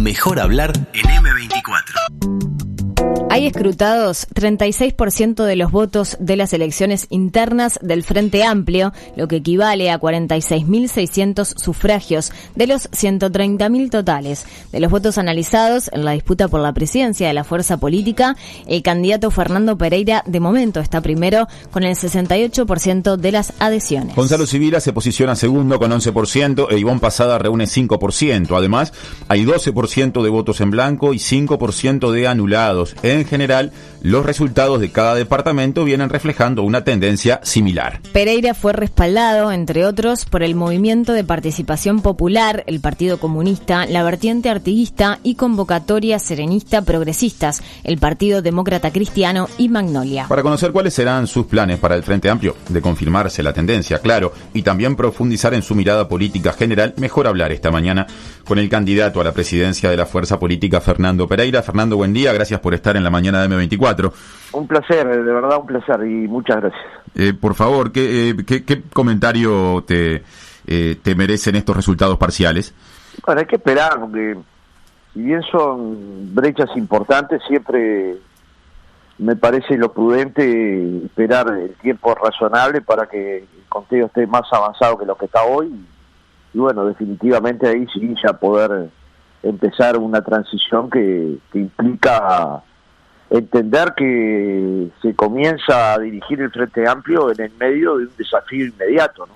Mejor hablar en M24. Hay escrutados 36% de los votos de las elecciones internas del Frente Amplio, lo que equivale a 46.600 sufragios de los 130.000 totales. De los votos analizados en la disputa por la presidencia de la fuerza política, el candidato Fernando Pereira de momento está primero con el 68% de las adhesiones. Gonzalo Sibila se posiciona segundo con 11% e Ivonne Pasada reúne 5%. Además, hay 12% de votos en blanco y 5% de anulados. En general, los resultados de cada departamento vienen reflejando una tendencia similar. Pereira fue respaldado, entre otros, por el Movimiento de Participación Popular, el Partido Comunista, la Vertiente Artiguista y Convocatoria Serenista Progresistas, el Partido Demócrata Cristiano y Magnolia. Para conocer cuáles serán sus planes para el Frente Amplio, de confirmarse la tendencia, claro, y también profundizar en su mirada política general, mejor hablar esta mañana con el candidato a la presidencia de la fuerza política, Fernando Pereira. Fernando, buen día, gracias por estar en la mañana de M24. Un placer, de verdad un placer y muchas gracias. Por favor, ¿qué comentario te merecen estos resultados parciales? Bueno, hay que esperar, porque si bien son brechas importantes, siempre me parece lo prudente esperar el tiempo razonable para que el conteo esté más avanzado que lo que está hoy. Y bueno, definitivamente ahí sí ya poder empezar una transición que implica entender que se comienza a dirigir el Frente Amplio en el medio de un desafío inmediato, ¿no?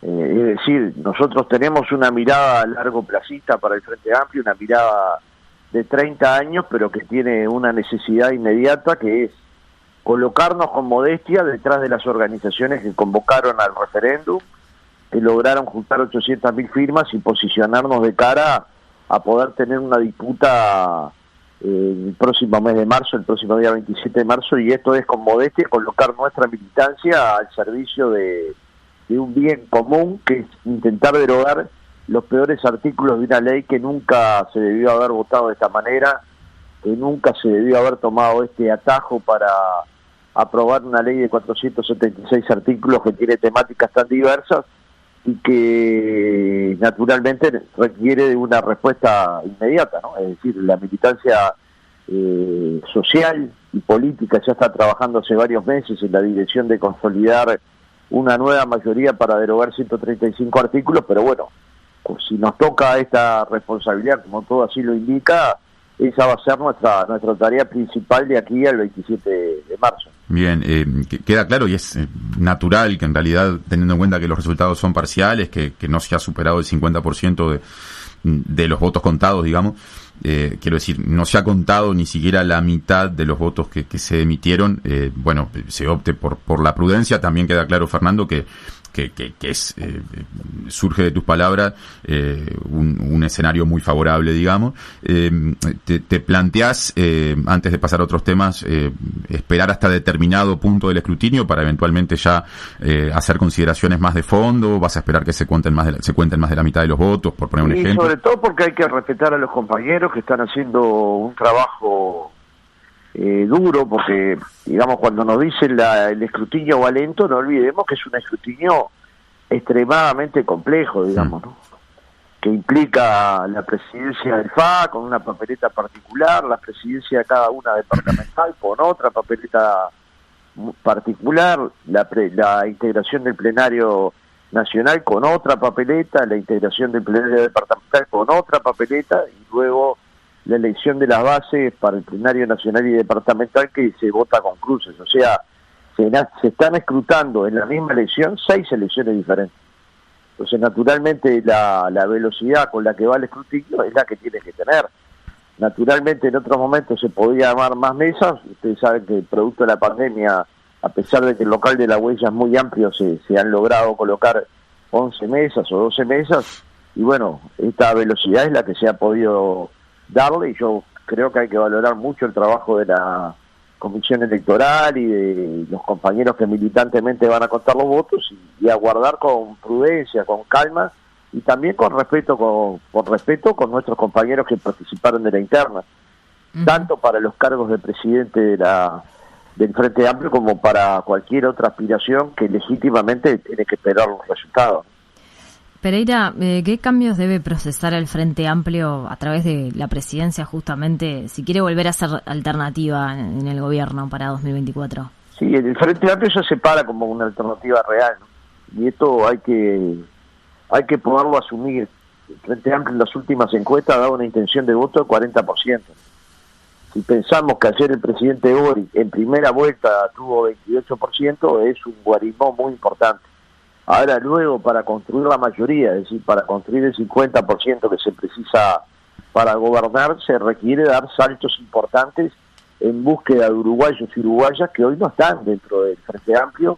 Es decir, nosotros tenemos una mirada largoplacista para el Frente Amplio, una mirada de 30 años, pero que tiene una necesidad inmediata, que es colocarnos con modestia detrás de las organizaciones que convocaron al referéndum, que lograron juntar 800.000 firmas y posicionarnos de cara a poder tener una disputa el próximo mes de marzo, el próximo día 27 de marzo, y esto es con modestia colocar nuestra militancia al servicio de un bien común, que es intentar derogar los peores artículos de una ley que nunca se debió haber votado de esta manera, que nunca se debió haber tomado este atajo para aprobar una ley de 476 artículos que tiene temáticas tan diversas y que naturalmente requiere de una respuesta inmediata, ¿no? Es decir, la militancia social y política ya está trabajando hace varios meses en la dirección de consolidar una nueva mayoría para derogar 135 artículos, pero bueno, pues si nos toca esta responsabilidad, como todo así lo indica, esa va a ser nuestra tarea principal de aquí al 27 de marzo. Bien, queda claro y es natural que en realidad, teniendo en cuenta que los resultados son parciales, que no se ha superado el 50% de los votos contados, digamos, quiero decir, no se ha contado ni siquiera la mitad de los votos que se emitieron, bueno, se opte por la prudencia. También queda claro, Fernando, que es surge de tus palabras un escenario muy favorable, digamos. Te planteás, antes de pasar a otros temas, esperar hasta determinado punto del escrutinio para eventualmente ya hacer consideraciones más de fondo. ¿Vas a esperar que se cuenten más de la mitad de los votos, por poner un ejemplo? Y sobre todo porque hay que respetar a los compañeros que están haciendo un trabajo duro, porque digamos, cuando nos dicen el escrutinio va lento, no olvidemos que es un escrutinio extremadamente complejo, digamos, ¿no? Que implica la presidencia del FA con una papeleta particular, la presidencia de cada una departamental con otra papeleta particular, la integración del plenario nacional con otra papeleta, la integración del plenario departamental con otra papeleta, y luego la elección de las bases para el plenario nacional y departamental, que se vota con cruces. O sea, se están escrutando en la misma elección 6 elecciones diferentes. Entonces, naturalmente, la velocidad con la que va el escrutinio es la que tiene que tener. Naturalmente, en otros momentos se podía armar más mesas. Ustedes saben que producto de la pandemia, a pesar de que el local de la huella es muy amplio, se han logrado colocar 11 mesas o 12 mesas. Y bueno, esta velocidad es la que se ha podido darle, y yo creo que hay que valorar mucho el trabajo de la Comisión Electoral y de los compañeros que militantemente van a contar los votos, y aguardar con prudencia, con calma, y también con respeto con nuestros compañeros que participaron de la interna, tanto para los cargos de presidente del Frente Amplio como para cualquier otra aspiración que legítimamente tiene que esperar los resultados. Pereira, ¿qué cambios debe procesar el Frente Amplio a través de la presidencia justamente si quiere volver a ser alternativa en el gobierno para 2024? Sí, el Frente Amplio ya se para como una alternativa real, ¿no? Y esto hay que poderlo asumir. El Frente Amplio en las últimas encuestas daba una intención de voto del 40%. Si pensamos que ayer el presidente Boric en primera vuelta tuvo 28%, es un guarimó muy importante. Ahora luego, para construir la mayoría, es decir, para construir el 50% que se precisa para gobernar, se requiere dar saltos importantes en búsqueda de uruguayos y uruguayas que hoy no están dentro del Frente Amplio,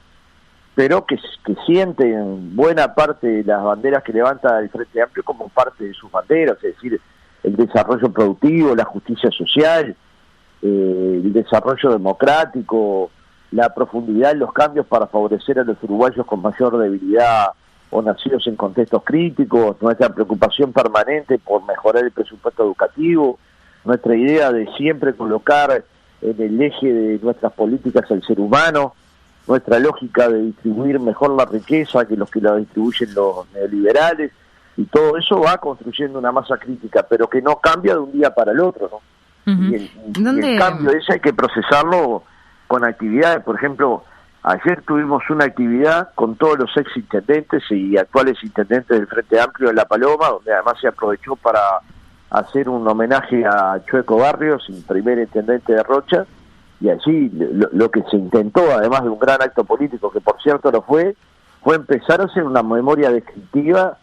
pero que sienten buena parte de las banderas que levanta el Frente Amplio como parte de sus banderas, es decir, el desarrollo productivo, la justicia social, el desarrollo democrático, la profundidad en los cambios para favorecer a los uruguayos con mayor debilidad o nacidos en contextos críticos, nuestra preocupación permanente por mejorar el presupuesto educativo, nuestra idea de siempre colocar en el eje de nuestras políticas al ser humano, nuestra lógica de distribuir mejor la riqueza que la distribuyen los neoliberales, y todo eso va construyendo una masa crítica, pero que no cambia de un día para el otro, ¿no? Uh-huh. Y el cambio ese hay que procesarlo con actividades. Por ejemplo, ayer tuvimos una actividad con todos los ex intendentes y actuales intendentes del Frente Amplio de La Paloma, donde además se aprovechó para hacer un homenaje a Chueco Barrios, el primer intendente de Rocha, y allí lo que se intentó, además de un gran acto político, que por cierto lo fue empezar a hacer una memoria descriptiva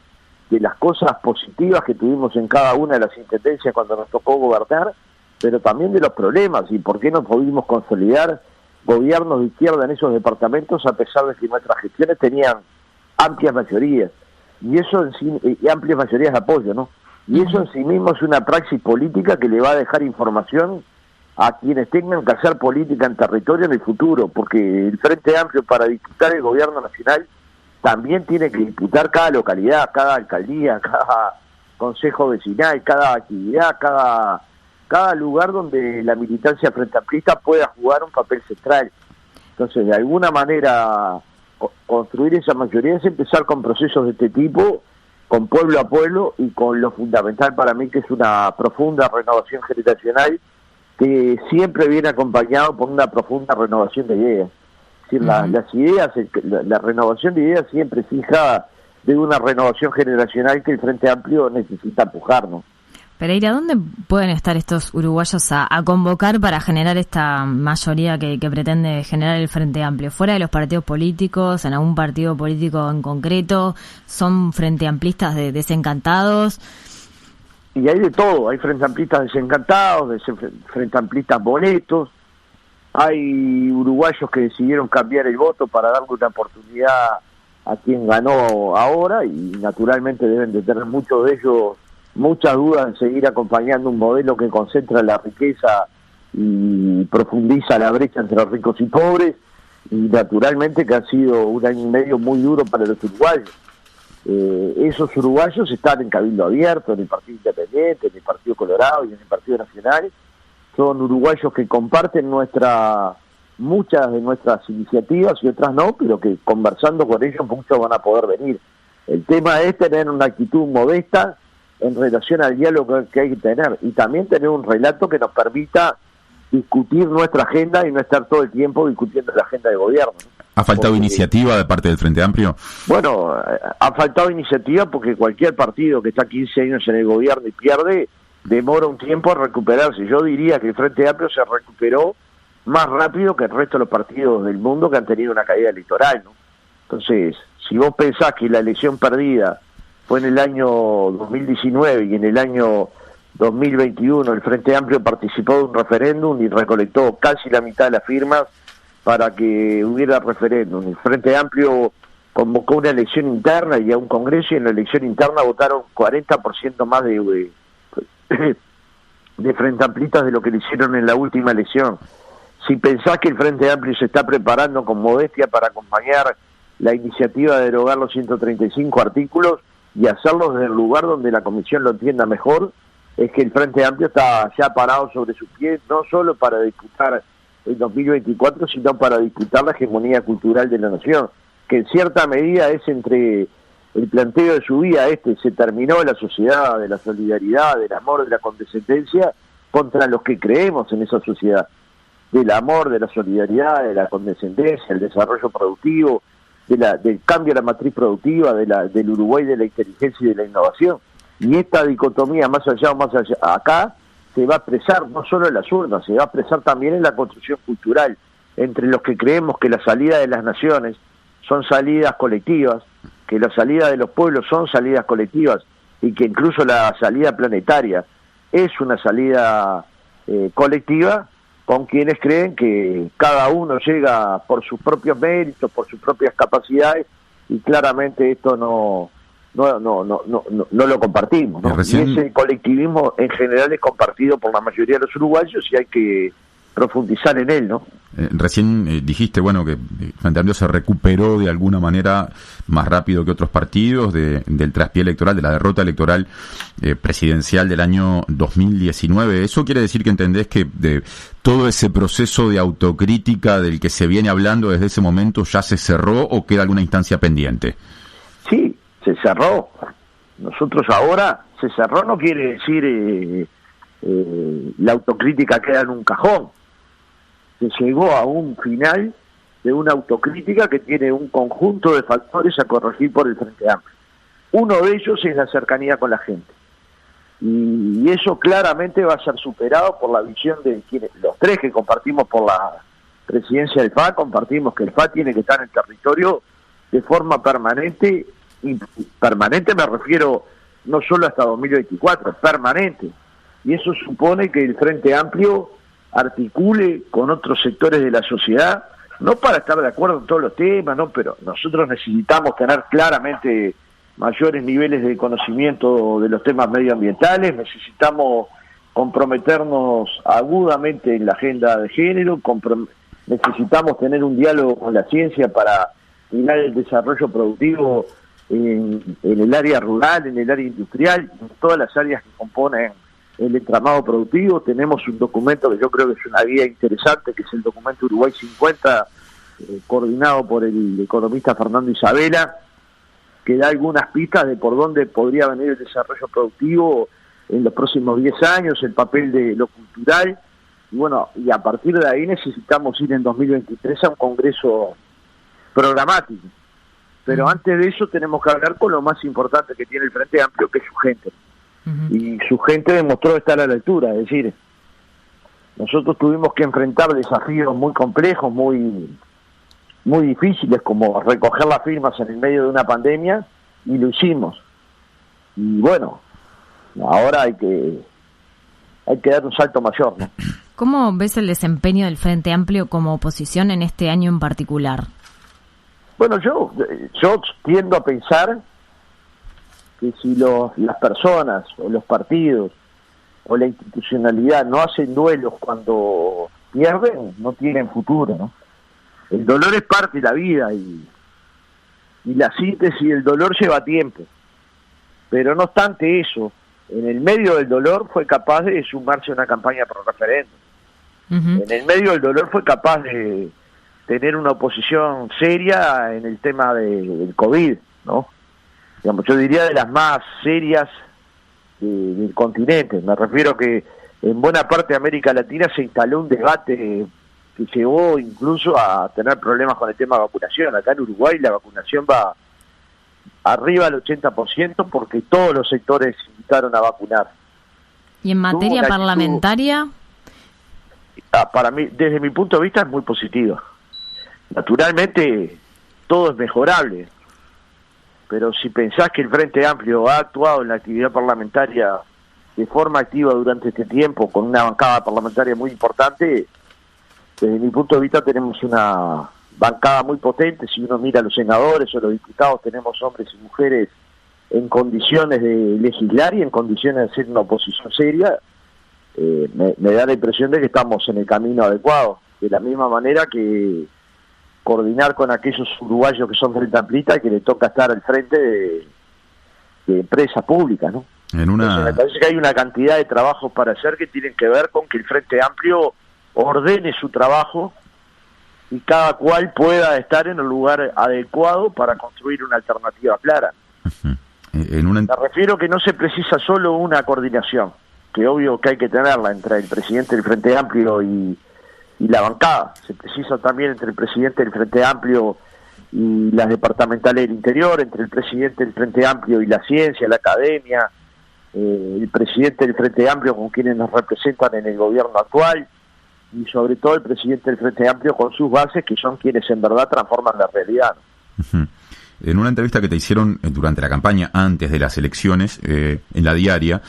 de las cosas positivas que tuvimos en cada una de las intendencias cuando nos tocó gobernar, pero también de los problemas y por qué no pudimos consolidar gobiernos de izquierda en esos departamentos a pesar de que nuestras gestiones tenían amplias mayorías, y eso en sí, amplias mayorías de apoyo, ¿no? Y eso en sí mismo es una praxis política que le va a dejar información a quienes tengan que hacer política en territorio en el futuro, porque el Frente Amplio, para disputar el gobierno nacional, también tiene que disputar cada localidad, cada alcaldía, cada consejo vecinal, cada actividad, cada lugar donde la militancia frente amplista pueda jugar un papel central. Entonces, de alguna manera, construir esa mayoría es empezar con procesos de este tipo, con pueblo a pueblo, y con lo fundamental para mí, que es una profunda renovación generacional, que siempre viene acompañado por una profunda renovación de ideas. Es decir, las ideas, la renovación de ideas siempre es hija de una renovación generacional que el Frente Amplio necesita empujar, ¿no? Pereira, ¿dónde pueden estar estos uruguayos a convocar para generar esta mayoría que pretende generar el Frente Amplio? ¿Fuera de los partidos políticos, en algún partido político en concreto? ¿Son frente amplistas desencantados? Y hay de todo, hay frente amplistas desencantados, frente amplistas boletos, hay uruguayos que decidieron cambiar el voto para darle una oportunidad a quien ganó ahora, y naturalmente deben de tener muchos de ellos muchas dudas en seguir acompañando un modelo que concentra la riqueza y profundiza la brecha entre ricos y pobres, y naturalmente que ha sido un año y medio muy duro para los uruguayos. Esos uruguayos están en Cabildo Abierto, en el Partido Independiente, en el Partido Colorado y en el Partido Nacional. Son uruguayos que comparten muchas de nuestras iniciativas y otras no, pero que conversando con ellos muchos van a poder venir. El tema es tener una actitud modesta en relación al diálogo que hay que tener, y también tener un relato que nos permita discutir nuestra agenda y no estar todo el tiempo discutiendo la agenda de gobierno, ¿no? ¿Ha faltado iniciativa de parte del Frente Amplio? Bueno, ha faltado iniciativa porque cualquier partido que está 15 años en el gobierno y pierde, demora un tiempo a recuperarse. Yo diría que el Frente Amplio se recuperó más rápido que el resto de los partidos del mundo que han tenido una caída electoral, ¿no? Entonces, si vos pensás que la elección perdida fue en el año 2019 y en el año 2021 el Frente Amplio participó de un referéndum y recolectó casi la mitad de las firmas para que hubiera referéndum. El Frente Amplio convocó una elección interna y a un congreso, y en la elección interna votaron 40% más de Frente Amplistas de lo que le hicieron en la última elección. Si pensás que el Frente Amplio se está preparando con modestia para acompañar la iniciativa de derogar los 135 artículos y hacerlo desde el lugar donde la Comisión lo entienda mejor, es que el Frente Amplio está ya parado sobre sus pies, no solo para disputar el 2024, sino para disputar la hegemonía cultural de la nación, que en cierta medida es entre el planteo de su vida se terminó la sociedad de la solidaridad, del amor, de la condescendencia, contra los que creemos en esa sociedad, del amor, de la solidaridad, de la condescendencia, el desarrollo productivo, del cambio a la matriz productiva, del Uruguay de la inteligencia y de la innovación. Y esta dicotomía, más allá o más allá, acá se va a expresar no solo en las urnas, se va a expresar también en la construcción cultural, entre los que creemos que la salida de las naciones son salidas colectivas, que la salida de los pueblos son salidas colectivas, y que incluso la salida planetaria es una salida colectiva, con quienes creen que cada uno llega por sus propios méritos, por sus propias capacidades, y claramente esto no lo compartimos, ¿no? Y ese colectivismo en general es compartido por la mayoría de los uruguayos y hay que profundizar en él, ¿no? Recién dijiste, bueno, que Frente Amplio se recuperó de alguna manera más rápido que otros partidos del traspié electoral, de la derrota electoral presidencial del año 2019. ¿Eso quiere decir que entendés que de todo ese proceso de autocrítica del que se viene hablando desde ese momento ya se cerró o queda alguna instancia pendiente? Sí, se cerró. Nosotros ahora, se cerró no quiere decir la autocrítica queda en un cajón. Se llegó a un final de una autocrítica que tiene un conjunto de factores a corregir por el Frente Amplio. Uno de ellos es la cercanía con la gente. Y eso claramente va a ser superado por la visión de quienes, los tres que compartimos por la presidencia del FA, compartimos que el FA tiene que estar en el territorio de forma permanente, y permanente me refiero no solo hasta 2024, permanente. Y eso supone que el Frente Amplio articule con otros sectores de la sociedad, no para estar de acuerdo en todos los temas, no, pero nosotros necesitamos tener claramente mayores niveles de conocimiento de los temas medioambientales, necesitamos comprometernos agudamente en la agenda de género, necesitamos tener un diálogo con la ciencia para mirar el desarrollo productivo en el área rural, en el área industrial, en todas las áreas que componen el entramado productivo. Tenemos un documento que yo creo que es una guía interesante, que es el documento Uruguay 50, coordinado por el economista Fernando Isabela, que da algunas pistas de por dónde podría venir el desarrollo productivo en los próximos 10 años, el papel de lo cultural, y bueno, y a partir de ahí necesitamos ir en 2023 a un congreso programático. Pero antes de eso tenemos que hablar con lo más importante que tiene el Frente Amplio, que es su gente. Y su gente demostró estar a la altura, es decir, nosotros tuvimos que enfrentar desafíos muy complejos, muy difíciles, como recoger las firmas en el medio de una pandemia, y lo hicimos. Y bueno, ahora hay que dar un salto mayor, ¿no? ¿Cómo ves el desempeño del Frente Amplio como oposición en este año en particular? Bueno, yo tiendo a pensar que si las personas o los partidos o la institucionalidad no hacen duelos cuando pierden, no tienen futuro, ¿no? El dolor es parte de la vida y la síntesis del dolor lleva tiempo. Pero no obstante eso, en el medio del dolor fue capaz de sumarse a una campaña por referéndum. En el medio del dolor fue capaz de tener una oposición seria en el tema del COVID, ¿no? Digamos, yo diría de las más serias del continente. Me refiero que en buena parte de América Latina se instaló un debate que llevó incluso a tener problemas con el tema de vacunación. Acá en Uruguay la vacunación va arriba del 80% porque todos los sectores se invitaron a vacunar. ¿Y en materia parlamentaria? Para mí, desde mi punto de vista, es muy positivo. Naturalmente, todo es mejorable. Pero si pensás que el Frente Amplio ha actuado en la actividad parlamentaria de forma activa durante este tiempo, con una bancada parlamentaria muy importante, desde mi punto de vista tenemos una bancada muy potente. Si uno mira a los senadores o los diputados, tenemos hombres y mujeres en condiciones de legislar y en condiciones de hacer una oposición seria. Me da la impresión de que estamos en el camino adecuado. De la misma manera que coordinar con aquellos uruguayos que son frente amplistas, que le toca estar al frente de empresas públicas, ¿no? Entonces, me parece que hay una cantidad de trabajos para hacer que tienen que ver con que el Frente Amplio ordene su trabajo y cada cual pueda estar en el lugar adecuado para construir una alternativa clara. Me refiero que no se precisa solo una coordinación, que obvio que hay que tenerla entre el presidente del Frente Amplio y la bancada. Se precisa también entre el presidente del Frente Amplio y las departamentales del interior, entre el presidente del Frente Amplio y la ciencia, la academia, el presidente del Frente Amplio con quienes nos representan en el gobierno actual, y sobre todo el presidente del Frente Amplio con sus bases, que son quienes en verdad transforman la realidad. En una entrevista que te hicieron durante la campaña, antes de las elecciones, en La Diaria,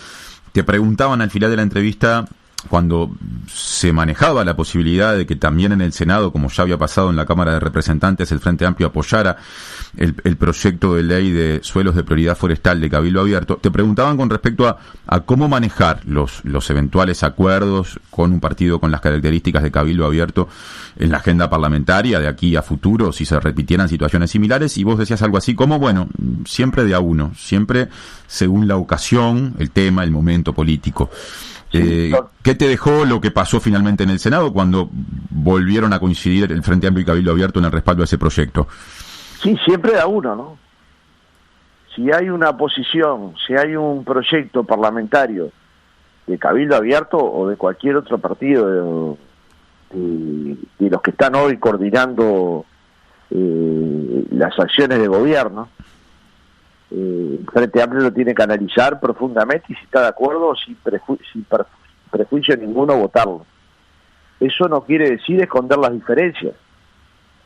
te preguntaban al final de la entrevista, cuando se manejaba la posibilidad de que también en el Senado, como ya había pasado en la Cámara de Representantes, el Frente Amplio apoyara el proyecto de ley de suelos de prioridad forestal de Cabildo Abierto, te preguntaban con respecto a cómo manejar los eventuales acuerdos con un partido con las características de Cabildo Abierto en la agenda parlamentaria de aquí a futuro, si se repitieran situaciones similares, y vos decías algo así como, bueno, siempre de a uno, siempre según la ocasión, el tema, el momento político. ¿Qué te dejó lo que pasó finalmente en el Senado cuando volvieron a coincidir el Frente Amplio y Cabildo Abierto en el respaldo a ese proyecto? Sí, siempre da uno, ¿no? Si hay una posición, si hay un proyecto parlamentario de Cabildo Abierto o de cualquier otro partido de los que están hoy coordinando las acciones de gobierno, el Frente Amplio lo tiene que analizar profundamente y si está de acuerdo, sin prejuicio ninguno, votarlo. Eso no quiere decir esconder las diferencias,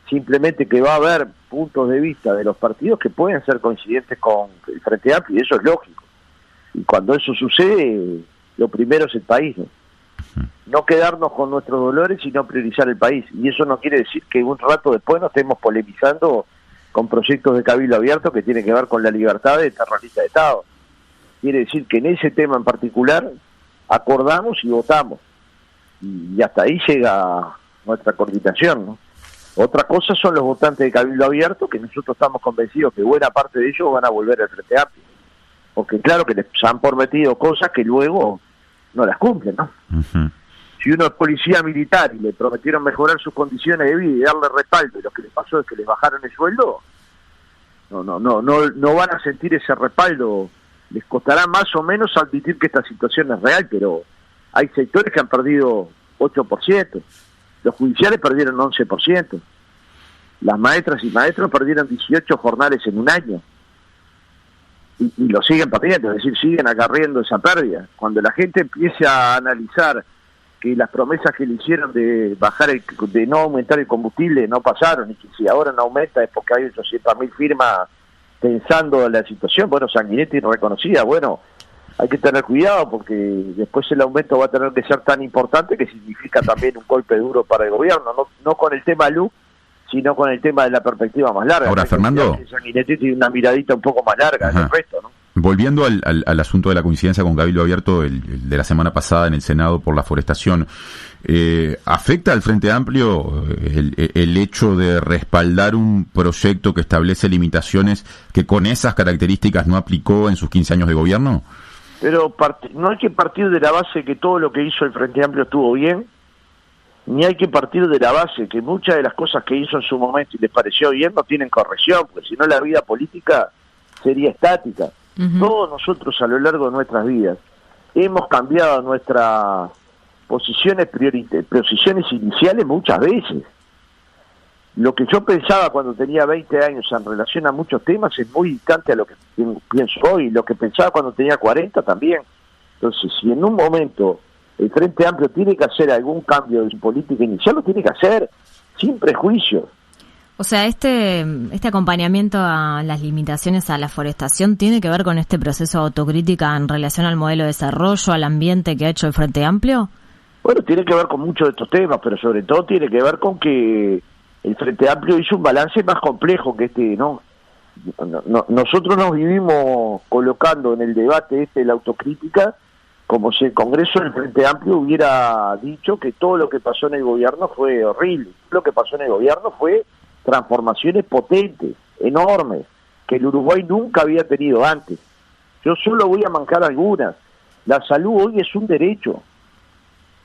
simplemente que va a haber puntos de vista de los partidos que pueden ser coincidentes con el Frente Amplio, y eso es lógico. Y cuando eso sucede, lo primero es el país, ¿no? No quedarnos con nuestros dolores, sino priorizar el país. Y eso no quiere decir que un rato después nos estemos polemizando con proyectos de Cabildo Abierto que tienen que ver con la libertad de terrorista de Estado. Quiere decir que en ese tema en particular acordamos y votamos. Y hasta ahí llega nuestra coordinación, ¿no? Otra cosa son los votantes de Cabildo Abierto, que nosotros estamos convencidos que buena parte de ellos van a volver al Frente Amplio. Porque claro que les han prometido cosas que luego no las cumplen, ¿no? Si uno es policía militar y le prometieron mejorar sus condiciones de vida y darle respaldo, y lo que les pasó es que les bajaron el sueldo, no van a sentir ese respaldo. Les costará más o menos admitir que esta situación es real, pero hay sectores que han perdido 8%, los judiciales perdieron 11%, las maestras y maestros perdieron 18 jornales en un año, y lo siguen perdiendo, es decir, siguen acarreando esa pérdida. Cuando la gente empiece a analizar que las promesas que le hicieron de bajar de no aumentar el combustible no pasaron, y que si ahora no aumenta es porque hay 800.000 firmas pensando en la situación, bueno, Sanguinetti reconocida, bueno, hay que tener cuidado porque después el aumento va a tener que ser tan importante que significa también un golpe duro para el gobierno, no con el tema luz, sino con el tema de la perspectiva más larga. Ahora, Fernando, Sanguinetti tiene una miradita un poco más larga del resto, ¿no? Volviendo al asunto de la coincidencia con Cabildo Abierto, el de la semana pasada en el Senado por la forestación, ¿afecta al Frente Amplio el hecho de respaldar un proyecto que establece limitaciones que con esas características no aplicó en sus 15 años de gobierno? Pero no hay que partir de la base que todo lo que hizo el Frente Amplio estuvo bien, ni hay que partir de la base que muchas de las cosas que hizo en su momento y les pareció bien no tienen corrección, porque si no la vida política sería estática. Todos nosotros a lo largo de nuestras vidas hemos cambiado nuestras posiciones iniciales muchas veces. Lo que yo pensaba cuando tenía 20 años en relación a muchos temas es muy distante a lo que pienso hoy, lo que pensaba cuando tenía 40 también. Entonces, si en un momento el Frente Amplio tiene que hacer algún cambio de su política inicial, lo tiene que hacer sin prejuicios. O sea, este acompañamiento a las limitaciones a la forestación tiene que ver con este proceso de autocrítica en relación al modelo de desarrollo, al ambiente que ha hecho el Frente Amplio. Bueno, tiene que ver con muchos de estos temas, pero sobre todo tiene que ver con que el Frente Amplio hizo un balance más complejo que este, ¿no? Nosotros nos vivimos colocando en el debate de la autocrítica como si el Congreso del Frente Amplio hubiera dicho que todo lo que pasó en el gobierno fue horrible. Lo que pasó en el gobierno fue transformaciones potentes, enormes, que el Uruguay nunca había tenido antes. Yo solo voy a mancar algunas. La salud hoy es un derecho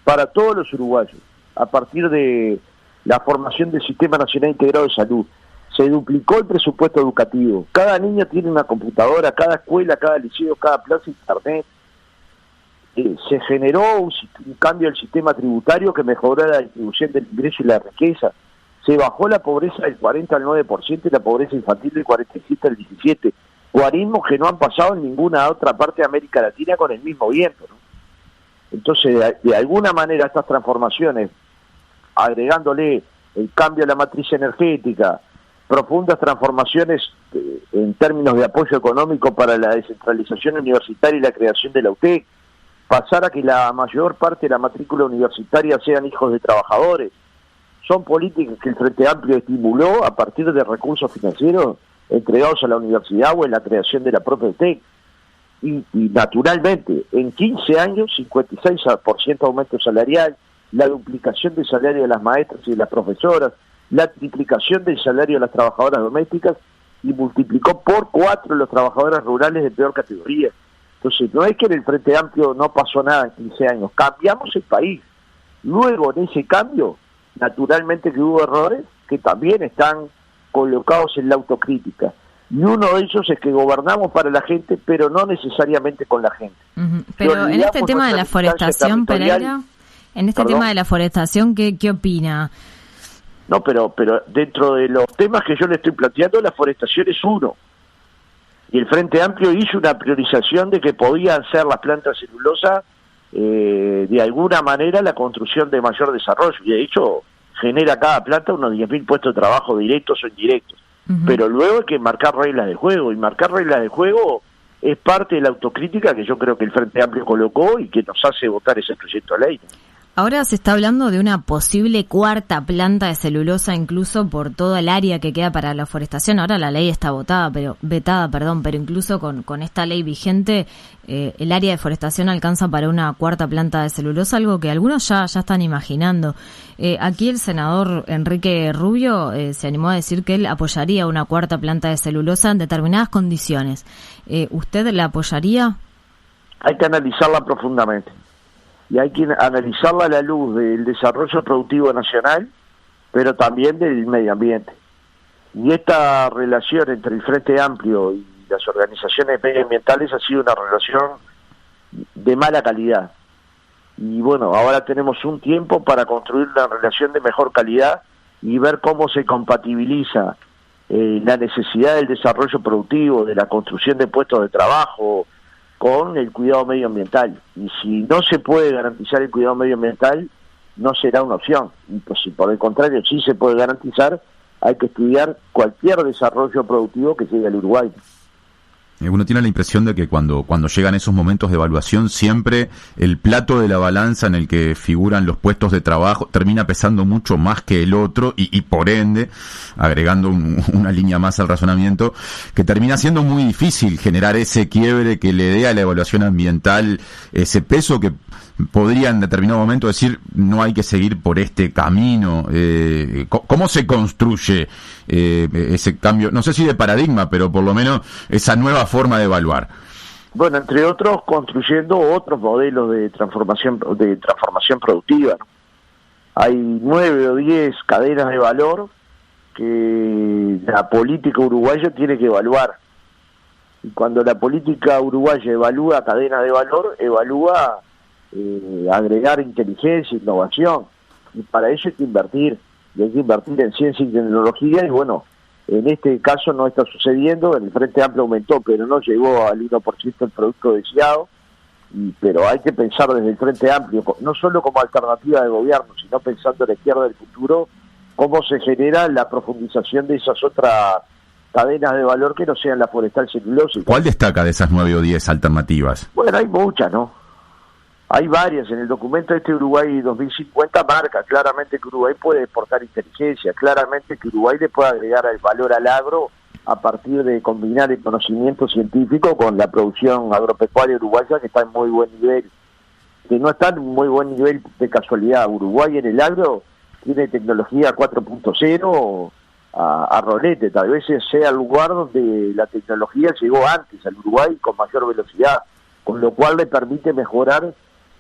para todos los uruguayos, a partir de la formación del Sistema Nacional Integrado de Salud. Se duplicó el presupuesto educativo. Cada niño tiene una computadora, cada escuela, cada liceo, cada plaza internet. Se generó un cambio del sistema tributario que mejoró la distribución del ingreso y la riqueza. Se bajó la pobreza del 40 al 9% y la pobreza infantil del 47 al 17%. Guarismos que no han pasado en ninguna otra parte de América Latina con el mismo viento, ¿no? Entonces, de alguna manera, estas transformaciones, agregándole el cambio a la matriz energética, profundas transformaciones en términos de apoyo económico para la descentralización universitaria y la creación de la UTEC, pasar a que la mayor parte de la matrícula universitaria sean hijos de trabajadores, son políticas que el Frente Amplio estimuló a partir de recursos financieros entregados a la universidad o en la creación de la propia UTEC. Y naturalmente, en 15 años, 56% aumento salarial, la duplicación del salario de las maestras y de las profesoras, la triplicación del salario de las trabajadoras domésticas y multiplicó por 4 los trabajadores rurales de peor categoría. Entonces, no es que en el Frente Amplio no pasó nada en 15 años, cambiamos el país. Luego, en ese cambio, naturalmente que hubo errores que también están colocados en la autocrítica. Y uno de ellos es que gobernamos para la gente, pero no necesariamente con la gente. Pero en este tema de la forestación, Pereira, tema de la forestación, ¿qué opina? No, pero dentro de los temas que yo le estoy planteando, la forestación es uno. Y el Frente Amplio hizo una priorización de que podían ser las plantas celulosas de alguna manera la construcción de mayor desarrollo. Y de hecho, genera cada planta unos 10.000 puestos de trabajo directos o indirectos. Pero luego hay que marcar reglas de juego, y marcar reglas de juego es parte de la autocrítica que yo creo que el Frente Amplio colocó y que nos hace votar ese proyecto de ley. Ahora se está hablando de una posible cuarta planta de celulosa, incluso por todo el área que queda para la forestación. Ahora la ley está vetada, pero incluso con esta ley vigente, el área de forestación alcanza para una cuarta planta de celulosa, algo que algunos ya están imaginando. Aquí el senador Enrique Rubio se animó a decir que él apoyaría una cuarta planta de celulosa en determinadas condiciones. ¿Usted la apoyaría? Hay que analizarla profundamente. Y hay que analizarla a la luz del desarrollo productivo nacional, pero también del medio ambiente. Y esta relación entre el Frente Amplio y las organizaciones medioambientales ha sido una relación de mala calidad. Y bueno, ahora tenemos un tiempo para construir una relación de mejor calidad y ver cómo se compatibiliza la necesidad del desarrollo productivo, de la construcción de puestos de trabajo, con el cuidado medioambiental. Y si no se puede garantizar el cuidado medioambiental, no será una opción. Y pues, si por el contrario sí se puede garantizar, hay que estudiar cualquier desarrollo productivo que llegue al Uruguay. Uno tiene la impresión de que cuando llegan esos momentos de evaluación, siempre el plato de la balanza en el que figuran los puestos de trabajo termina pesando mucho más que el otro y por ende, agregando una línea más al razonamiento, que termina siendo muy difícil generar ese quiebre que le dé a la evaluación ambiental ese peso que podría en determinado momento decir no hay que seguir por este camino. ¿Cómo se construye ese cambio? No sé si de paradigma, pero por lo menos esa nueva forma de evaluar. Bueno, entre otros, construyendo otros modelos de transformación productiva, ¿no? Hay 9 o 10 cadenas de valor que la política uruguaya tiene que evaluar. Y cuando la política uruguaya evalúa cadenas de valor, evalúa agregar inteligencia, innovación, y para eso hay que invertir, y hay que invertir en ciencia y tecnología, y bueno, en este caso no está sucediendo. En el Frente Amplio aumentó, pero no llegó al 1% el producto deseado, pero hay que pensar desde el Frente Amplio, no solo como alternativa de gobierno, sino pensando en la izquierda del futuro, cómo se genera la profundización de esas otras cadenas de valor que no sean la forestal celulosa. ¿Cuál destaca de esas 9 o 10 alternativas? Bueno, hay muchas, ¿no? Hay varias. En el documento Uruguay 2050 marca claramente que Uruguay puede exportar inteligencia, claramente que Uruguay le puede agregar el valor al agro a partir de combinar el conocimiento científico con la producción agropecuaria uruguaya, que está en muy buen nivel, que no está en muy buen nivel de casualidad. Uruguay en el agro tiene tecnología 4.0 a rolete, tal vez sea el lugar donde la tecnología llegó antes al Uruguay con mayor velocidad, con lo cual le permite mejorar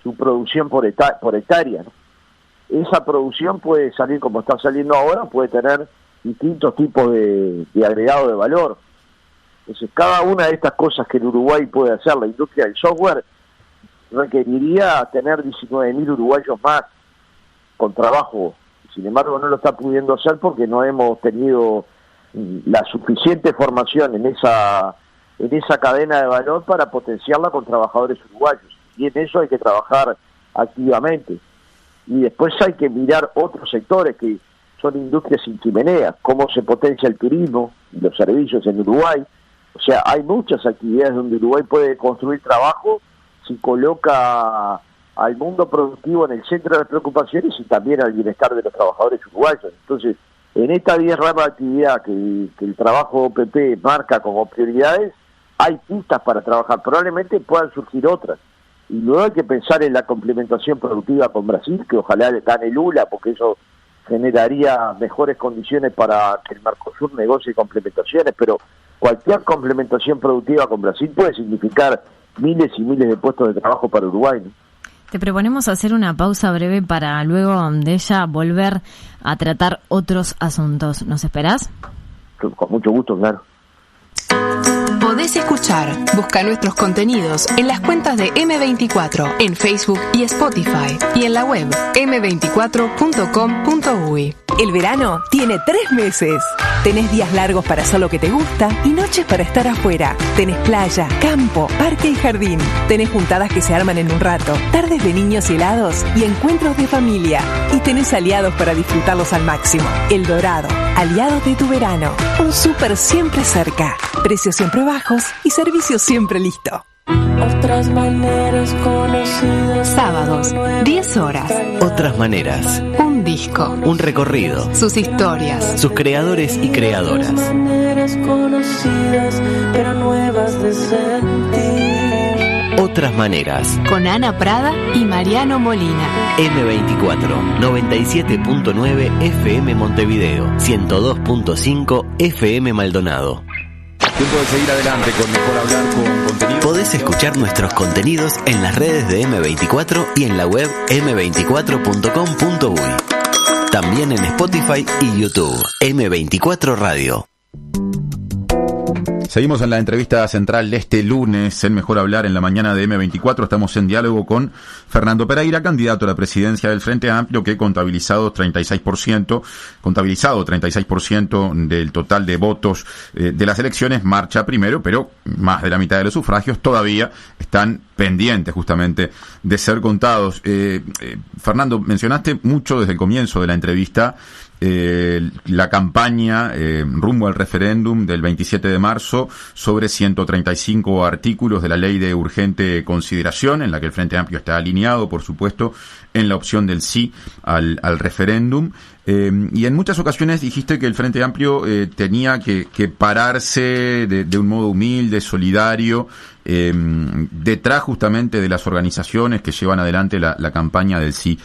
su producción por hectárea, ¿no? Esa producción puede salir como está saliendo ahora, puede tener distintos tipos de agregado de valor. Entonces, cada una de estas cosas que en Uruguay puede hacer la industria del software requeriría tener 19.000 uruguayos más con trabajo. Sin embargo, no lo está pudiendo hacer porque no hemos tenido la suficiente formación en esa cadena de valor para potenciarla con trabajadores uruguayos. Y en eso hay que trabajar activamente. Y después hay que mirar otros sectores que son industrias sin chimeneas, cómo se potencia el turismo y los servicios en Uruguay. O sea, hay muchas actividades donde Uruguay puede construir trabajo si coloca al mundo productivo en el centro de las preocupaciones y también al bienestar de los trabajadores uruguayos. Entonces, en esta 10 ramas de actividad que el trabajo OPP marca como prioridades, hay pistas para trabajar. Probablemente puedan surgir otras. Y luego hay que pensar en la complementación productiva con Brasil, que ojalá le gane Lula, porque eso generaría mejores condiciones para que el Mercosur negocie complementaciones, pero cualquier complementación productiva con Brasil puede significar miles y miles de puestos de trabajo para Uruguay, ¿no? Te proponemos hacer una pausa breve para luego de ella volver a tratar otros asuntos. ¿Nos esperás? Con mucho gusto, claro. Podés escuchar, busca nuestros contenidos en las cuentas de M24, en Facebook y Spotify, y en la web m24.com.uy. El verano tiene 3 meses. Tenés días largos para hacer lo que te gusta y noches para estar afuera. Tenés playa, campo, parque y jardín. Tenés juntadas que se arman en un rato, tardes de niños y helados y encuentros de familia. Y tenés aliados para disfrutarlos al máximo. El Dorado, aliado de tu verano. Un súper siempre cerca. Precios siempre bajos y servicio siempre listo. Otras maneras conocidas. Sábados, 10 horas. Otras maneras. Un disco. Un recorrido. Sus historias. Sus creadores y creadoras. Otras maneras conocidas, pero nuevas de sentir. Otras maneras. Con Ana Prada y Mariano Molina. M24, 97.9 FM Montevideo, 102.5 FM Maldonado. Tiempo de seguir adelante con Mejor Hablar con contenido. Podés escuchar nuestros contenidos en las redes de M24 y en la web m24.com.uy. También en Spotify y YouTube. M24 Radio. Seguimos en la entrevista central de este lunes en Mejor Hablar en la mañana de M24. Estamos en diálogo con Fernando Pereira, candidato a la presidencia del Frente Amplio, que contabilizado 36% del total de votos de las elecciones, marcha primero, pero más de la mitad de los sufragios todavía están pendientes justamente de ser contados. Fernando, mencionaste mucho desde el comienzo de la entrevista la campaña rumbo al referéndum del 27 de marzo sobre 135 artículos de la ley de urgente consideración, en la que el Frente Amplio está alineado, por supuesto, en la opción del sí al referéndum. Y en muchas ocasiones dijiste que el Frente Amplio tenía que pararse de un modo humilde, solidario, detrás justamente de las organizaciones que llevan adelante la campaña del sí.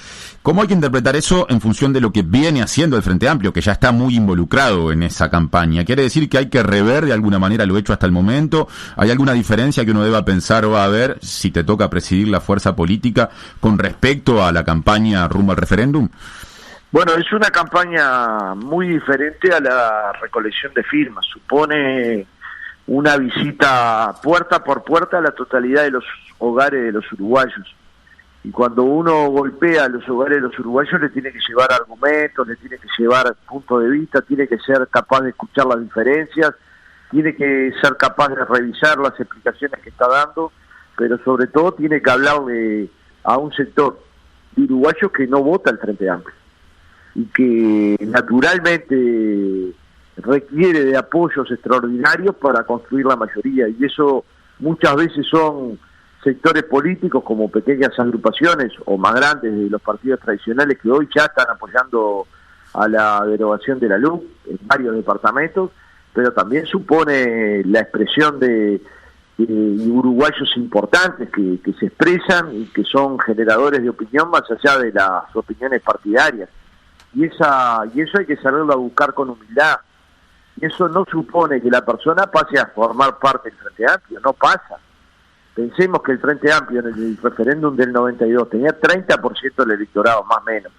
¿Cómo hay que interpretar eso en función de lo que viene haciendo el Frente Amplio, que ya está muy involucrado en esa campaña? ¿Quiere decir que hay que rever de alguna manera lo hecho hasta el momento? ¿Hay alguna diferencia que uno deba pensar o va a ver si te toca presidir la fuerza política con respecto a la campaña rumbo al referéndum? Bueno, es una campaña muy diferente a la recolección de firmas. Supone una visita puerta por puerta a la totalidad de los hogares de los uruguayos. Y cuando uno golpea a los hogares de los uruguayos, le tiene que llevar argumentos, le tiene que llevar puntos de vista, tiene que ser capaz de escuchar las diferencias, tiene que ser capaz de revisar las explicaciones que está dando, pero sobre todo tiene que hablarle a un sector de uruguayos que no vota el Frente Amplio y que naturalmente requiere de apoyos extraordinarios para construir la mayoría, y eso muchas veces son sectores políticos como pequeñas agrupaciones o más grandes de los partidos tradicionales que hoy ya están apoyando a la derogación de la LUC en varios departamentos, pero también supone la expresión de uruguayos importantes que se expresan y que son generadores de opinión más allá de las opiniones partidarias. Y eso hay que saberlo a buscar con humildad. Y eso no supone que la persona pase a formar parte del Frente Amplio, no pasa. Pensemos que el Frente Amplio en el referéndum del 92 tenía 30% del electorado, más o menos.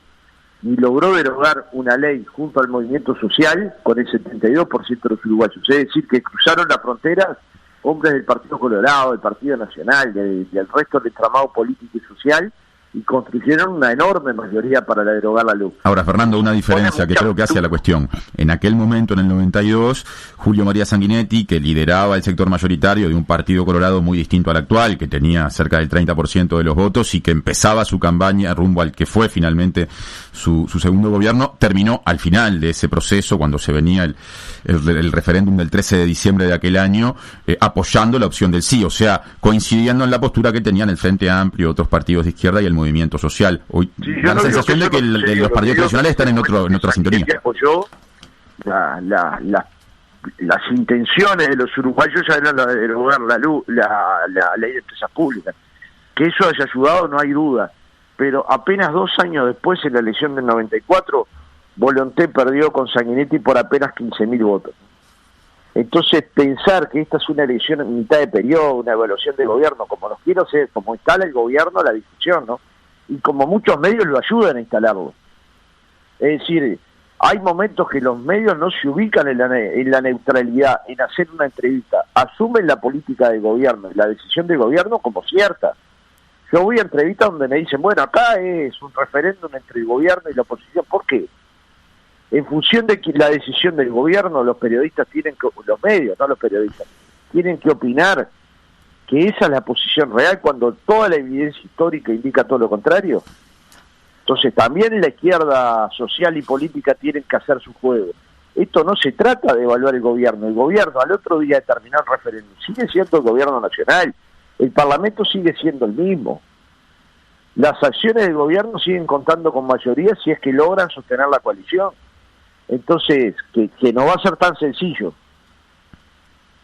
y logró derogar una ley junto al movimiento social con el 72% de los uruguayos. Es decir, que cruzaron la frontera hombres del Partido Colorado, del Partido Nacional, del resto del entramado político y social, y construyeron una enorme mayoría para derogar la ley. Ahora, Fernando, una diferencia que creo que hace a la cuestión. En aquel momento, en el 92, Julio María Sanguinetti, que lideraba el sector mayoritario de un Partido Colorado muy distinto al actual, que tenía cerca del 30% de los votos y que empezaba su campaña rumbo al que fue finalmente su segundo gobierno, terminó al final de ese proceso, cuando se venía el referéndum del 13 de diciembre de aquel año, apoyando la opción del sí, o sea, coincidiendo en la postura que tenían el Frente Amplio, otros partidos de izquierda y el movimiento social. Hoy sí, da la sensación de que los partidos tradicionales están en otra sintonía. Apoyó las intenciones de los uruguayos ya eran la de derogar la ley de empresas públicas. Que eso haya ayudado no hay duda, pero apenas 2 años después, en la elección del 94, Volonté perdió con Sanguinetti por apenas 15.000 votos. Entonces, pensar que esta es una elección en mitad de periodo, una evaluación de gobierno, como nos quiero ser, como instala el gobierno la discusión, ¿no? Y como muchos medios lo ayudan a instalarlo. Es decir, hay momentos que los medios no se ubican en la neutralidad, en hacer una entrevista, asumen la política del gobierno, la decisión del gobierno como cierta. Yo voy a entrevistas donde me dicen, bueno, acá es un referéndum entre el gobierno y la oposición. ¿Por qué? En función de que la decisión del gobierno, los periodistas tienen que, los medios, no los periodistas, tienen que opinar que esa es la posición real cuando toda la evidencia histórica indica todo lo contrario. Entonces también la izquierda social y política tienen que hacer su juego. Esto no se trata de evaluar el gobierno al otro día de terminar el referéndum sigue siendo el gobierno nacional, el parlamento sigue siendo el mismo. Las acciones del gobierno siguen contando con mayoría si es que logran sostener la coalición. Entonces, que no va a ser tan sencillo.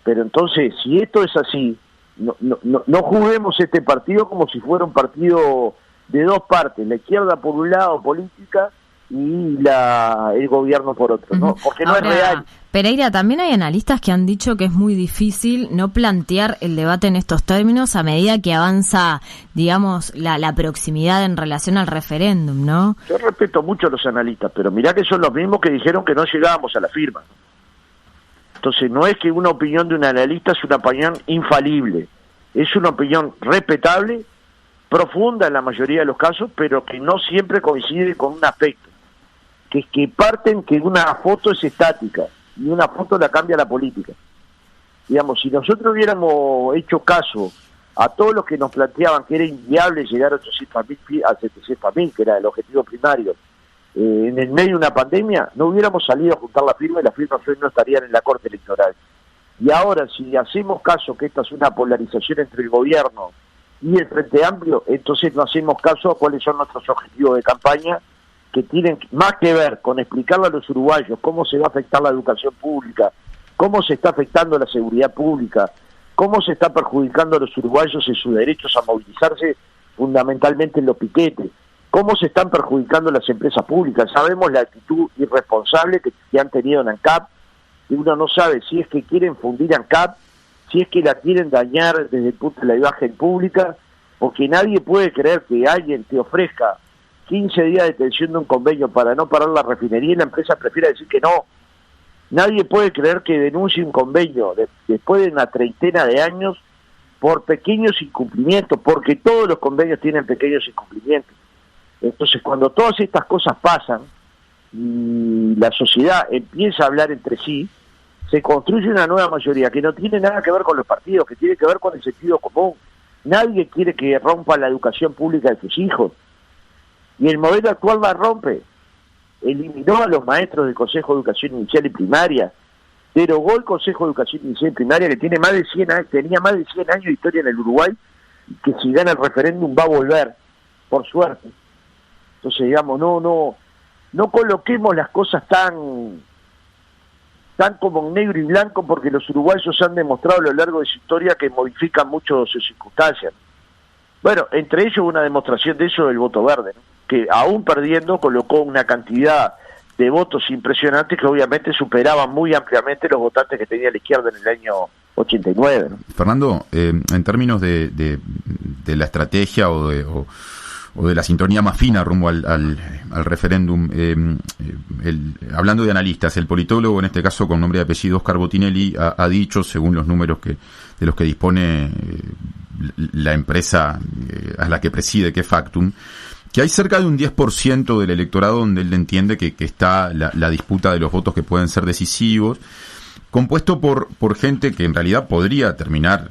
Pero entonces, si esto es así, no juguemos este partido como si fuera un partido de dos partes, la izquierda por un lado, política, y el gobierno por otro, ¿no? Porque no es real. Pereira, también hay analistas que han dicho que es muy difícil no plantear el debate en estos términos a medida que avanza, digamos, la proximidad en relación al referéndum, ¿no? Yo respeto mucho a los analistas, pero mirá que son los mismos que dijeron que no llegábamos a la firma. Entonces, no es que una opinión de un analista es una opinión infalible, es una opinión respetable, profunda en la mayoría de los casos, pero que no siempre coincide con un aspecto, que parten que una foto es estática, y una foto la cambia la política. Digamos, si nosotros hubiéramos hecho caso a todos los que nos planteaban que era inviable llegar a 700.000, que era el objetivo primario, en el medio de una pandemia, no hubiéramos salido a juntar la firma y las firmas hoy no estarían en la Corte Electoral. Y ahora, si hacemos caso que esta es una polarización entre el gobierno y el Frente Amplio, entonces no hacemos caso a cuáles son nuestros objetivos de campaña, que tienen más que ver con explicarle a los uruguayos cómo se va a afectar la educación pública, cómo se está afectando la seguridad pública, cómo se está perjudicando a los uruguayos en sus derechos a movilizarse fundamentalmente en los piquetes, cómo se están perjudicando las empresas públicas. Sabemos la actitud irresponsable que han tenido en ANCAP, y uno no sabe si es que quieren fundir ANCAP, si es que la quieren dañar desde el punto de la imagen pública, porque nadie puede creer que alguien te ofrezca 15 días de detención de un convenio para no parar la refinería y la empresa prefiere decir que no. Nadie puede creer que denuncie un convenio después de una treintena de años por pequeños incumplimientos, porque todos los convenios tienen pequeños incumplimientos. Entonces, cuando todas estas cosas pasan y la sociedad empieza a hablar entre sí, se construye una nueva mayoría que no tiene nada que ver con los partidos, que tiene que ver con el sentido común. Nadie quiere que rompa la educación pública de sus hijos. Y el modelo actual la rompe. Eliminó a los maestros del Consejo de Educación Inicial y Primaria, derogó el Consejo de Educación Inicial y Primaria, que tiene más de 100 años, tenía más de 100 años de historia en el Uruguay, y que si gana el referéndum va a volver, por suerte. Entonces, digamos, no coloquemos las cosas tan como en negro y blanco, porque los uruguayos han demostrado a lo largo de su historia que modifican mucho sus circunstancias. Bueno, entre ellos una demostración de eso el voto verde, ¿no? Que aún perdiendo colocó una cantidad de votos impresionantes que obviamente superaban muy ampliamente los votantes que tenía la izquierda en el año 89, ¿no? Fernando, en términos de la estrategia o o de la sintonía más fina rumbo al referéndum. Hablando de analistas, el politólogo, en este caso con nombre y apellido, Oscar Botinelli, ha dicho, según los números de los que dispone la empresa a la que preside, que es Factum, que hay cerca de un 10% del electorado donde él entiende que está la disputa de los votos que pueden ser decisivos, compuesto por gente que en realidad podría terminar,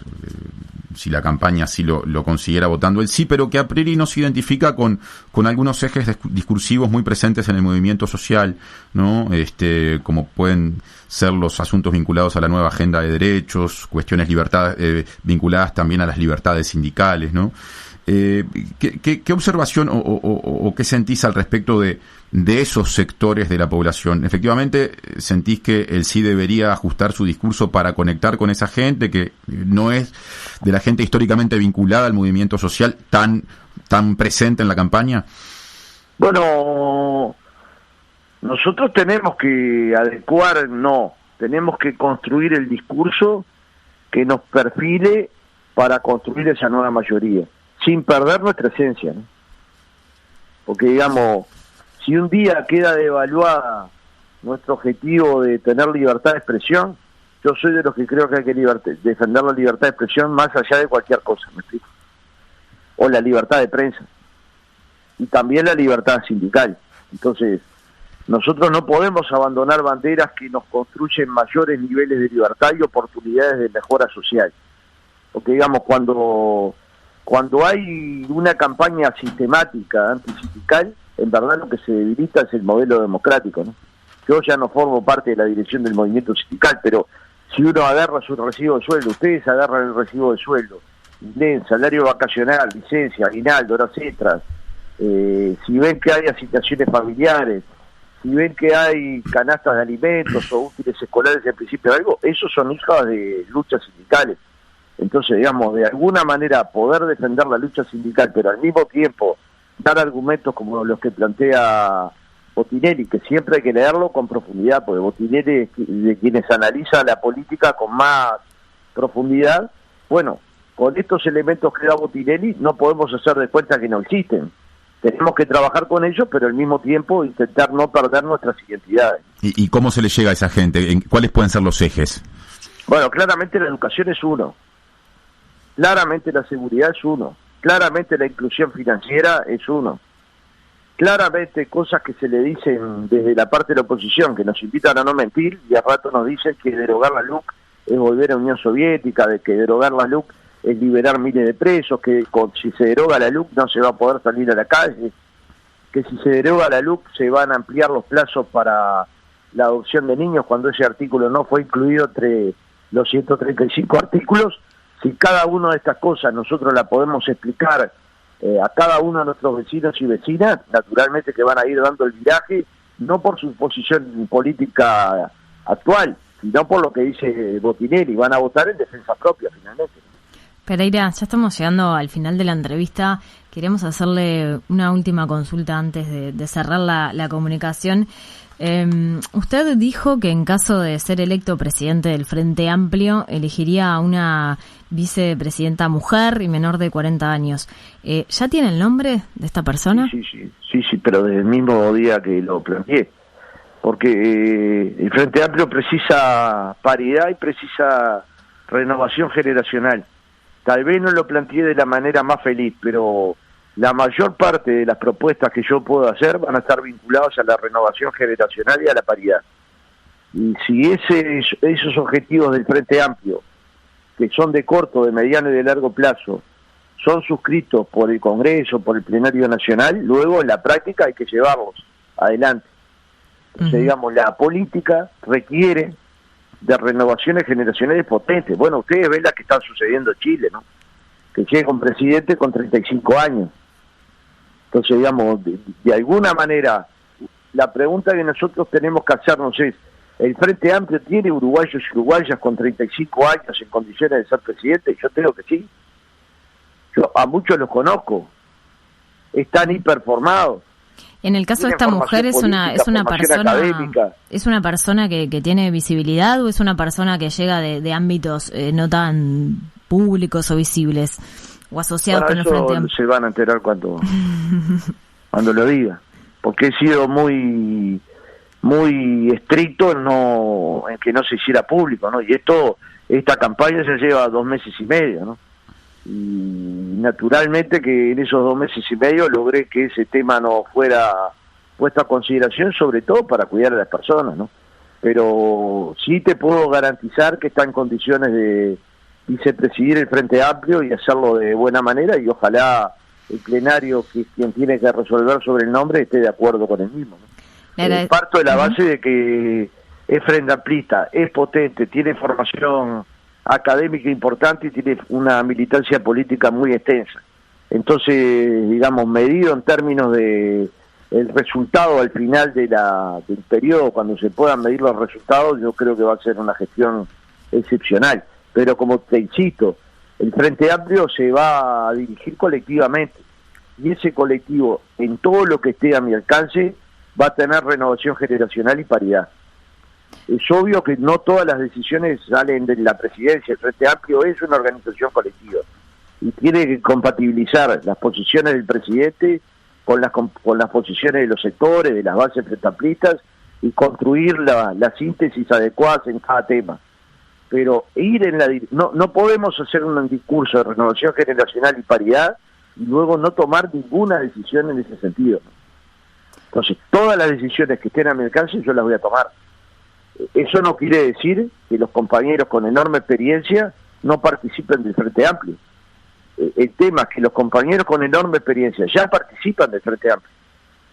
si la campaña así lo consiguiera, votando el sí, pero que a priori no se identifica con algunos ejes discursivos muy presentes en el movimiento social, ¿no? Como pueden ser los asuntos vinculados a la nueva agenda de derechos, cuestiones vinculadas también a las libertades sindicales, ¿no? ¿Qué observación o qué sentís al respecto de esos sectores de la población? Efectivamente, ¿sentís que el sí debería ajustar su discurso para conectar con esa gente que no es de la gente históricamente vinculada al movimiento social tan presente en la campaña? Bueno, nosotros tenemos que tenemos que construir el discurso que nos perfile para construir esa nueva mayoría, sin perder nuestra esencia, ¿no? Porque, digamos, si un día queda devaluada nuestro objetivo de tener libertad de expresión, yo soy de los que creo que hay que defender la libertad de expresión más allá de cualquier cosa, ¿me explico? O la libertad de prensa. Y también la libertad sindical. Entonces, nosotros no podemos abandonar banderas que nos construyen mayores niveles de libertad y oportunidades de mejora social. Porque, digamos, cuando hay una campaña sistemática antisindical, en verdad lo que se debilita es el modelo democrático, ¿no? Yo ya no formo parte de la dirección del movimiento sindical, pero si uno agarra su recibo de sueldo, ustedes agarran el recibo de sueldo, leen salario vacacional, licencia, aguinaldo, horas extras, si ven que hay asignaciones familiares, si ven que hay canastas de alimentos o útiles escolares en principio de algo, esos son hijas de luchas sindicales. Entonces, digamos, de alguna manera poder defender la lucha sindical, pero al mismo tiempo dar argumentos como los que plantea Botinelli, que siempre hay que leerlo con profundidad, porque Botinelli es de quienes analiza la política con más profundidad. Bueno, con estos elementos que da Botinelli no podemos hacer de cuenta que no existen. Tenemos que trabajar con ellos, pero al mismo tiempo intentar no perder nuestras identidades. ¿Y cómo se le llega a esa gente? ¿Cuáles pueden ser los ejes? Bueno, claramente la educación es uno. Claramente la seguridad es uno. Claramente la inclusión financiera es uno. Claramente cosas que se le dicen desde la parte de la oposición, que nos invitan a no mentir, y a rato nos dicen que derogar la LUC es volver a Unión Soviética, de que derogar la LUC es liberar miles de presos, que si se deroga la LUC no se va a poder salir a la calle, que si se deroga la LUC se van a ampliar los plazos para la adopción de niños cuando ese artículo no fue incluido entre los 135 artículos. Si cada una de estas cosas nosotros la podemos explicar a cada uno de nuestros vecinos y vecinas, naturalmente que van a ir dando el viraje, no por su posición política actual, sino por lo que dice Botinelli, van a votar en defensa propia finalmente. Pereira, ya estamos llegando al final de la entrevista. Queremos hacerle una última consulta antes de cerrar la comunicación. Usted dijo que en caso de ser electo presidente del Frente Amplio, elegiría a una vicepresidenta mujer y menor de 40 años. ¿Ya tiene el nombre de esta persona? Sí, pero desde el mismo día que lo planteé. Porque el Frente Amplio precisa paridad y precisa renovación generacional. Tal vez no lo planteé de la manera más feliz, pero la mayor parte de las propuestas que yo puedo hacer van a estar vinculadas a la renovación generacional y a la paridad. Y si esos objetivos del Frente Amplio, que son de corto, de mediano y de largo plazo, son suscritos por el Congreso, por el Plenario Nacional, luego en la práctica hay que llevarlos adelante. Entonces, digamos, la política requiere de renovaciones generacionales potentes. Bueno, ustedes ven las que están sucediendo en Chile, ¿no? Que llega un presidente con 35 años. Entonces, digamos, de alguna manera, la pregunta que nosotros tenemos que hacernos es, ¿el Frente Amplio tiene uruguayos y uruguayas con 35 años en condiciones de ser presidente? Yo creo que sí. Yo a muchos los conozco. Están hiperformados. En el caso de esta mujer es una persona que tiene visibilidad, o es una persona que llega de ámbitos no tan públicos o visibles. o asociados con el eso Frente Amplio. se van a enterar cuando lo diga, porque he sido muy estricto en que no se hiciera público, ¿no? Y esta campaña ya lleva 2 meses y medio, ¿no? Y naturalmente que en esos 2 meses y medio logré que ese tema no fuera puesto a consideración, sobre todo para cuidar a las personas, ¿no? Pero sí te puedo garantizar que está en condiciones de vicepresidir el Frente Amplio y hacerlo de buena manera, y ojalá el plenario, que es quien tiene que resolver sobre el nombre, esté de acuerdo con el mismo, ¿no? Parto de la base de que es Frente Amplista, es potente, tiene formación académica importante y tiene una militancia política muy extensa. Entonces, digamos, medido en términos de el resultado al final del periodo, cuando se puedan medir los resultados, yo creo que va a ser una gestión excepcional. Pero como te insisto, el Frente Amplio se va a dirigir colectivamente, y ese colectivo, en todo lo que esté a mi alcance, va a tener renovación generacional y paridad. Es obvio que no todas las decisiones salen de la presidencia. El Frente Amplio es una organización colectiva y tiene que compatibilizar las posiciones del presidente con las posiciones de los sectores, de las bases frentamplistas, y construir la síntesis adecuada en cada tema. Pero no podemos hacer un discurso de renovación generacional y paridad y luego no tomar ninguna decisión en ese sentido, ¿no? Entonces, todas las decisiones que estén a mi alcance yo las voy a tomar. Eso no quiere decir que los compañeros con enorme experiencia no participen del Frente Amplio. El tema es que los compañeros con enorme experiencia ya participan del Frente Amplio.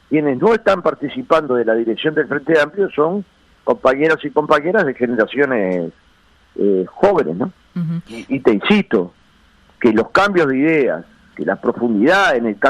Quienes no están participando de la dirección del Frente Amplio son compañeros y compañeras de generaciones jóvenes, ¿no? Uh-huh. Y te insisto, que los cambios de ideas, que la profundidad en el cambio